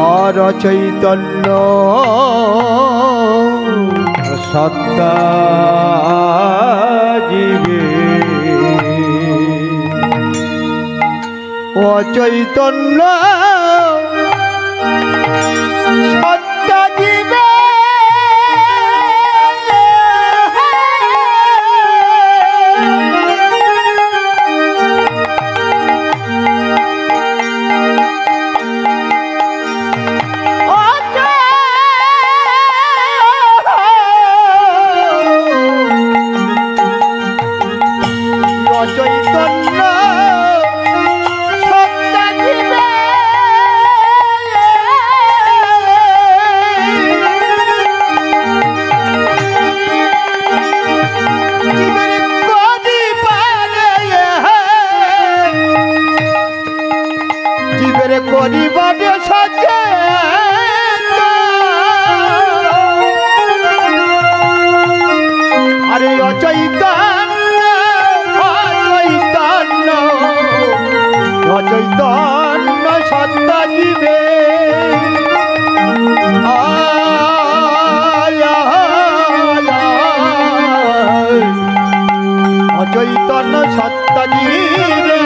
আর চৈতন্য সত্তা জীবে অচৈতন্য সত্তা জীবে পরিবারে সাজে আরে অচৈতন্য অচৈতন্য অচৈতন্য সত্তা জীবে অচৈতন্য সত্তা জীবে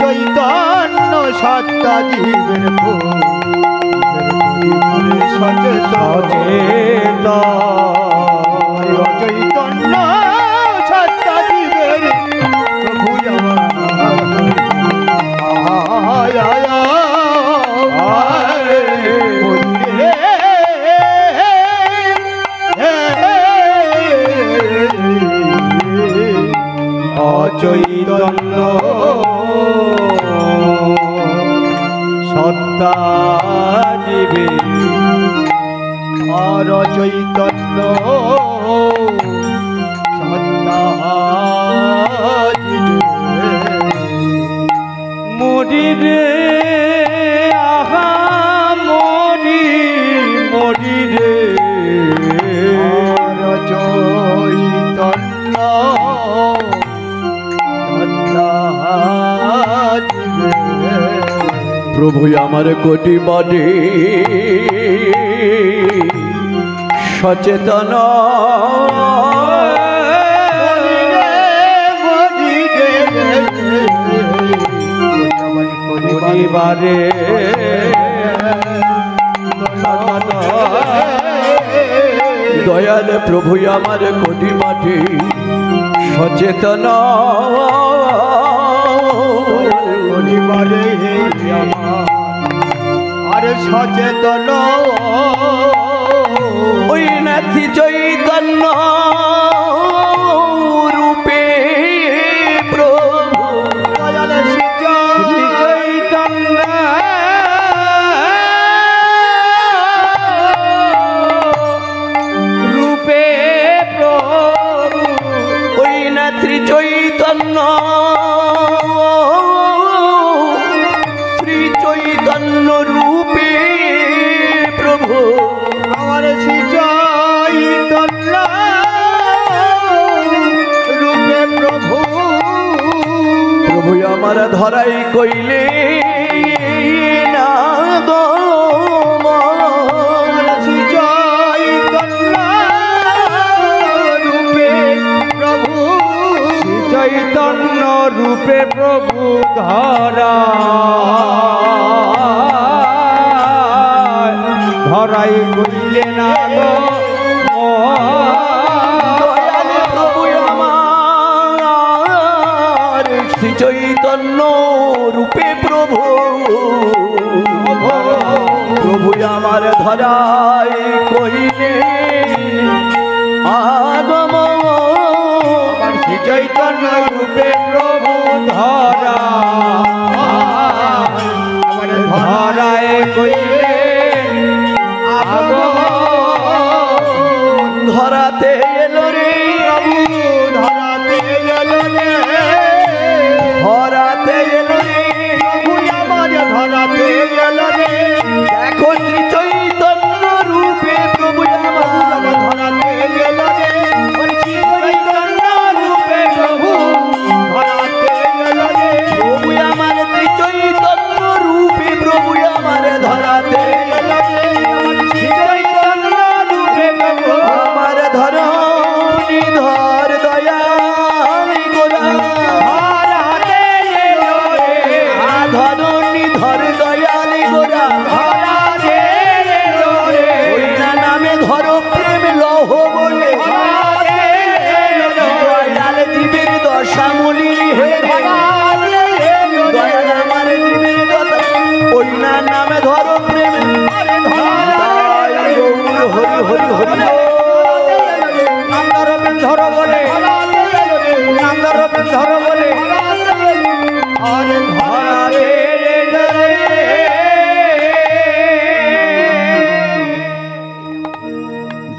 চৈতন্য সত্তা জীবের সচেতন চৈতন্য সত্তা জীবের অচৈতন্য সত্তা জীবে আর চৈতন্য সত্তা জীবে মরি রে আহা মরি মরি রে আর চৈতন্য প্রভু আমার কোটি বডি সচেতন পরিবারে দয়াল প্রভু আমার কোটি বডি সচেতন পরিবারে আর সচেতন ওই নাথি চৈতন্য রূপে প্রভু দয়াল শ্রী চৈতন্য রূপে প্রভু ওই নাথি চৈতন্য চৈতন্য রূপে প্রভু আমার শ্রী চৈতন্য রূপে প্রভু প্রভু আমার ধরাই কইলে না গো শ্রী চৈতন্য রূপে প্রভু শ্রী চৈতন্য রূপে প্রভু ধরা ধরাই কইলে না গো দয়াল প্রভু আমার শ্রী চৈতন্য রূপে প্রভু প্রভু আমার ধরাই কইলে আগম শ্রী চৈতন্য রূপে প্রভু ধরা ধরায় কইলে ধরাতে এলো রে প্রভু ধরাতে এলো রে ধরাতে এলো রে প্রভু আমার ধরাতে এলো রে দেখো শ্রী চৈতন্য রূপে প্রভু আমার ধরাতে এলো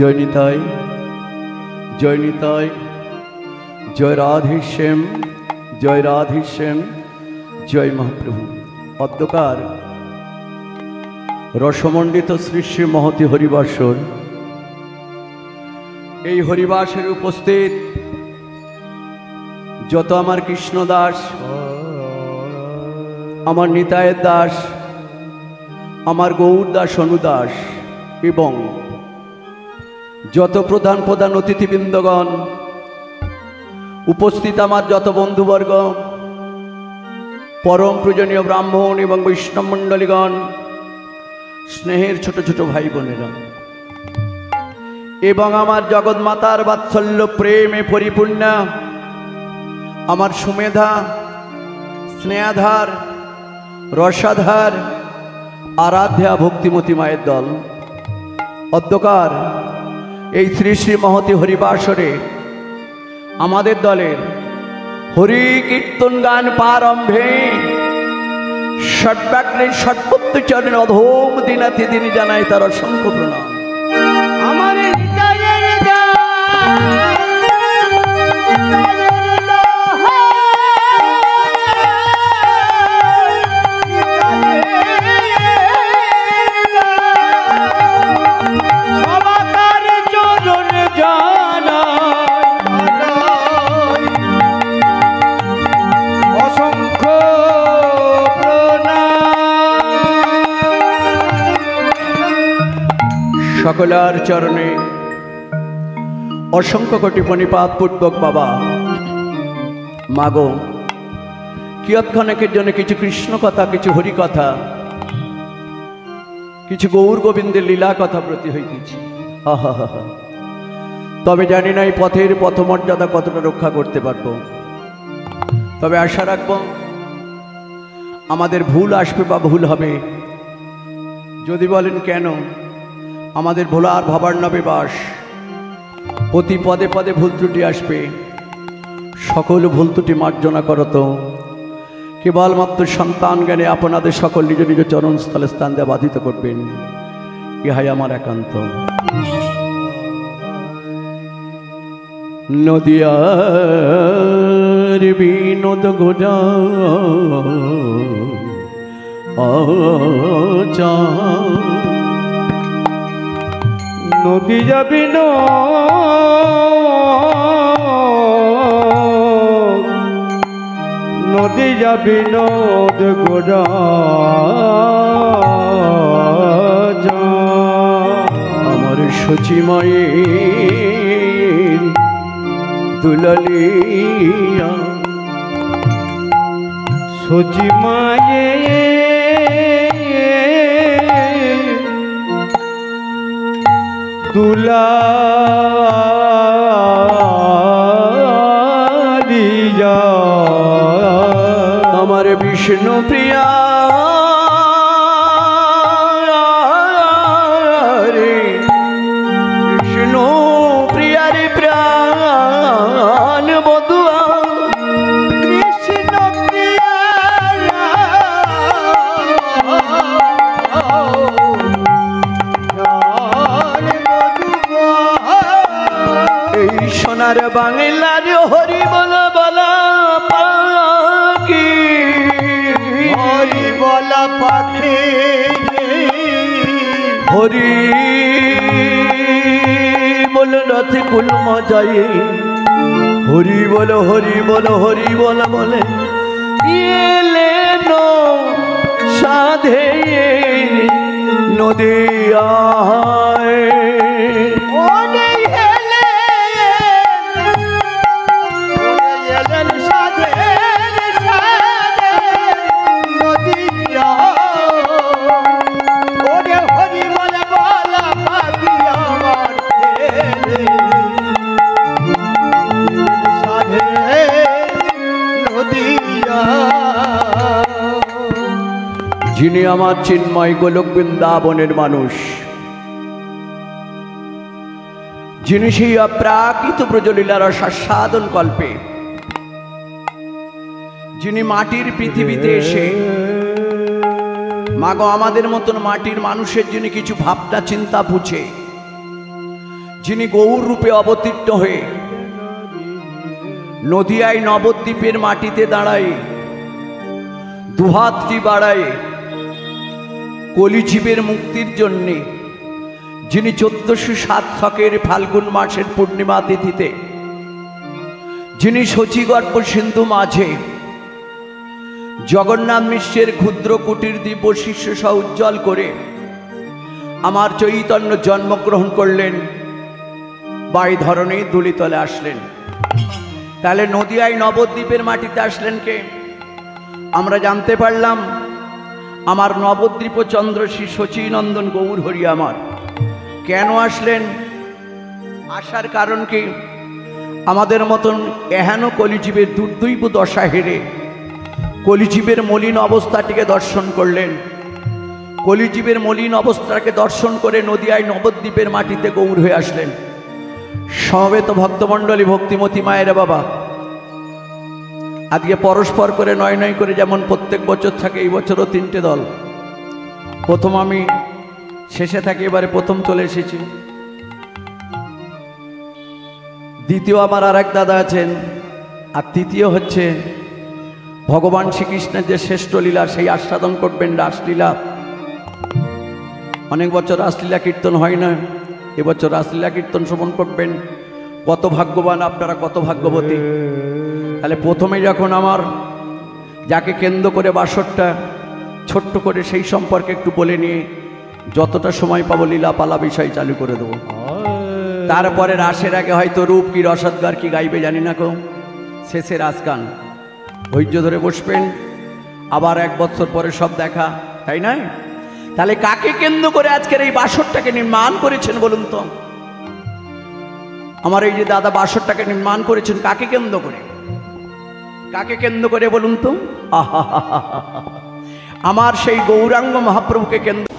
জয় নিতাই, জয় নিতাই, জয় রাধেশ্যাম, জয় রাধেশ্যাম, জয় মহাপ্রভু। অদ্যকার রসমণ্ডিত শ্রী শ্রী মহতি হরিবাসর, এই হরিবাসের উপস্থিত যত আমার কৃষ্ণ দাস, আমার নিতায়ের দাস, আমার গৌর দাস অনুদাস এবং যত প্রধান প্রধান অতিথিবৃন্দগণ, উপস্থিত আমার যত বন্ধুবর্গ, পরম পূজনীয় ব্রাহ্মণ এবং বৈষ্ণব মণ্ডলীগণ, স্নেহের ছোট ছোট ভাই বোনেরা এবং আমার জগৎমাতার বাৎসল্য প্রেমে পরিপূর্ণা আমার সুমেধা, স্নেহাধার, রসাধার, আরাধ্যা ভক্তিমতী মায়ের দল, অদ্যকার এই শ্রী শ্রী মহতি হরিবাসরে আমাদের দলের হরি কীর্তন গান প্রারম্ভে ষটব্যাঘ্রে ষটপত্রচরণের অধম দিনাতি দিন জানাই তার অসংখ্য প্রণাম। আমার সকলার চরণে অসংখ্য কোটি প্রণিপাত পূর্বক। বাবা মাগো, কিয়ৎক্ষণেকের জন্য কিছু কৃষ্ণ কথা, কিছু হরি কথা, কিছু গৌর গোবিন্দের লীলা কথা প্রতি হইতেছি। তবে জানি না এই পথের পথমর্যাদা কতটা রক্ষা করতে পারব। তবে আশা রাখব আমাদের ভুল আসবে বা ভুল হবে। যদি বলেন কেন, আমাদের ভোলার ভবার্ণবে বাস, প্রতি পদে পদে ভুল ত্রুটি আসবে। সকল ভুল ত্রুটি মার্জনা করত কেবলমাত্র সন্তান জ্ঞানে আপনাদের সকল নিজ নিজ চরণস্থলে স্থান দেওয়া বাধিত করবেন, ইহাই আমার একান্ত। নদিয়ার বিনোদ গোজা আচা নদী যাবি নদী যাবি নদ গোড়া আমার সচিমায়ের দুলালিয়া, সচিমায়ে দুলালিয়া, আমার বিষ্ণু প্রিয়া রে, বিষ্ণু প্রিয়া রে প্রাণ বধুয়া, কৃষ্ণ প্রিয়া এই সোনার বাংলার হরি বলা বলা পাখি, হরি বলা পাখি, হরি বল রথে কুল মজাই, হরি বল হরি বল হরি বল বলে এলে সাধে নদী আয়। যিনি আমার চিন্ময় গোলক বৃন্দাবনের মানুষ, যিনি সেই অপ্রাকৃত ব্রজলীলার আস্বাদন কল্পে, যিনি মাটির পৃথিবীতে এসে মাগো আমাদের মতন মাটির মানুষের জন্য কিছু ভাবনা চিন্তা বুঝে যিনি গৌর রূপে অবতীর্ণ হয়ে নদিয়ায় নবদ্বীপের মাটিতে দাঁড়ায় দুহাতটি বাড়ায় কলিজীবের মুক্তির জন্যে, যিনি 1407 শকের ফাল্গুন মাসের পূর্ণিমা তিথিতে, যিনি শচীগর্ভ সিন্ধু মাঝে জগন্নাথ মিশ্রের ক্ষুদ্র কুটির দিব্য শিষ্য সহ উজ্জ্বল করে আমার চৈতন্য জন্মগ্রহণ করলেন, বাই ধরনে দুলিতলে আসলেন। তাহলে নদিয়ায় নবদ্বীপের মাটিতে আসলেন কে? আমরা জানতে পারলাম আমার নবদ্বীপ চন্দ্র শ্রী শচীনন্দন গৌর হরি আমার। কেন আসলেন? আসার কারণ কি? আমাদের মতন এহেন কলিজীবের দুর্দৈব দশা হেরে কলিজীবের মলিন অবস্থাটিকে দর্শন করলেন। কলিজীবের মলিন অবস্থাকে দর্শন করে নদিয়ায় নবদ্বীপের মাটিতে গৌর হয়ে আসলেন। সমবেত ভক্তমণ্ডলী, ভক্তিমতী মায়েরা বাবা, আজকে পরস্পর করে নয় নয় করে যেমন প্রত্যেক বছর থাকে, এই বছরও 3টে দল। প্রথম আমি শেষে থাকি, এবারে প্রথম চলে এসেছি। দ্বিতীয় আমার আর এক দাদা আছেন, আর তৃতীয় হচ্ছে ভগবান শ্রীকৃষ্ণের যে শ্রেষ্ঠ লীলা সেই আস্বাদন করবেন, রাসলীলা। অনেক বছর রাসলীলা কীর্তন হয় না, এবছর রাসলীলা কীর্তন শ্রবণ করবেন। কত ভাগ্যবান আপনারা, কত ভাগ্যবতী। তাহলে প্রথমে যখন আমার যাকে কেন্দ্র করে বাসরটা ছোট্ট করে সেই সম্পর্কে একটু বলে নিয়ে যতটা সময় পাবো লীলা পালা বিষয় চালু করে দেবো। তারপরে রাসের আগে হয়তো রূপ কি রসদগার কি গাইবে জানি না, কেউ শেষে রাস গান। ধৈর্য ধরে বসবেন, আবার 1 বছর পরে সব দেখা, তাই নয়? তাহলে কাকে কেন্দ্র করে আজকের এই বাসরটাকে নির্মাণ করেছেন বলুন তো? আমার এই যে দাদা বাসরটাকে নির্মাণ করেছেন কাকে কেন্দ্র করে? কাকে কেন্দ্র করে বলুন তো? আমার সেই গৌরাঙ্গ মহাপ্রভুকে কেন্দ্র